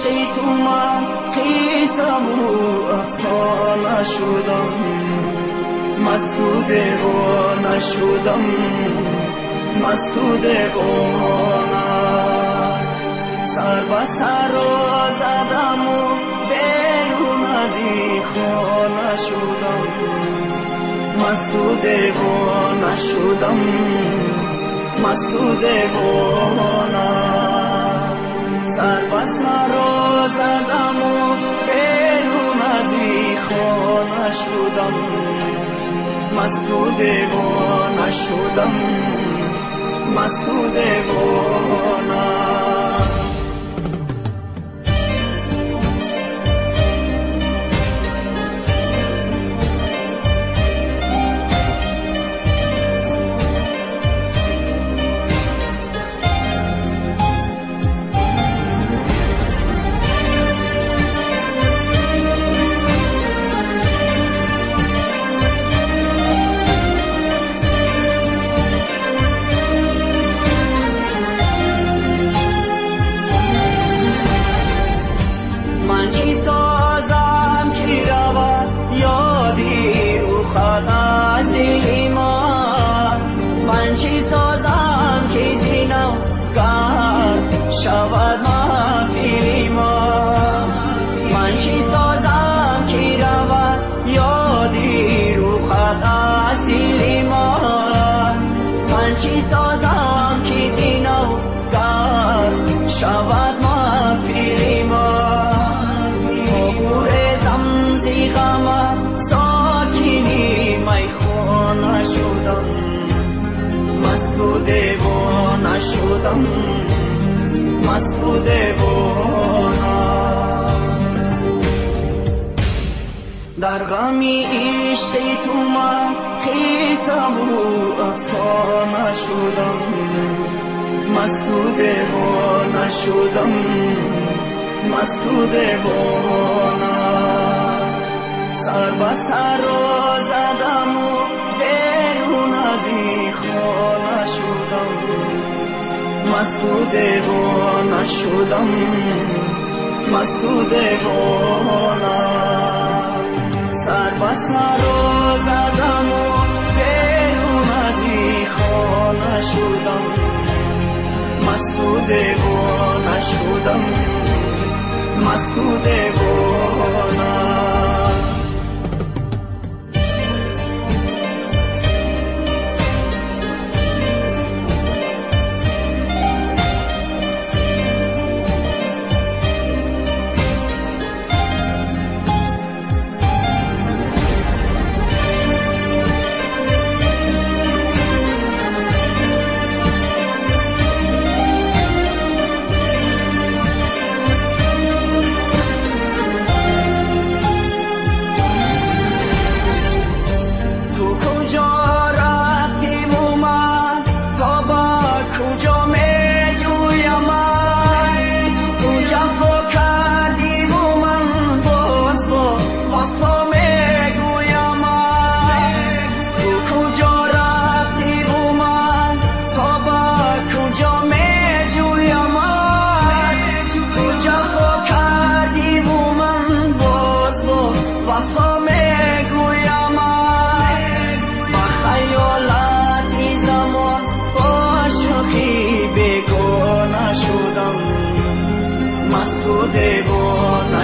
عشقی تو من قیسم و افسانه شدم، مست و دیوانه شدم، مست و دیوانه. سر به سر زدم و بیرون از این خانه شدم، مست و دیوانه شدم، مست و دیوانه. سر به سر زدم و بیرون از این خانه شدم، مست و دیوانه شدم، مست و دیوانه. شود محفلی ما، من چی سازم که رود یادی رو خط از دل ما، من چی سازم که زینو گرم شود محفلی ما. عبور زمزی غمت ساکنی میخانه شدم، مست و دیوانه شدم، مست و دیوانه. در غمی عشقی تو من قیسم و افسانه شدم، مست و دیوانه شدم، مست و دیوانه. سر به سر زدم و بیرون از این خانه شدم، مست و دیوانه شدم، مست و دیوانه. سر به سر زدم و بیرون از این خانه شدم، مست و دیوانه شدم، مست و دیوانه.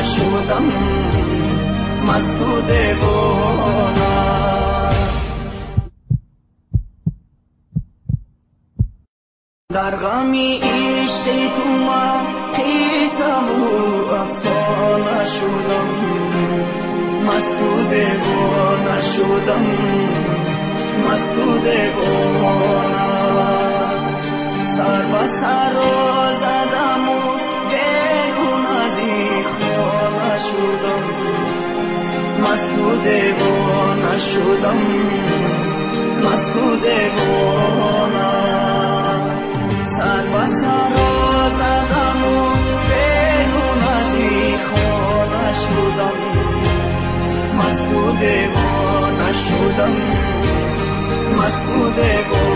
شدم، مست و دیوانه. در غمی عشقی تو من قیسم و افسانه شدم، مست و دیوانه شدم، مست و دیوانه. سر به سر زدم و بیرون از این خانه شدم، مست و دیوانه شدم، مست و دیوانه. سر به سر زدم و بیرون از این خانه شدم، مست و دیوانه شدم، مست و دیوانه.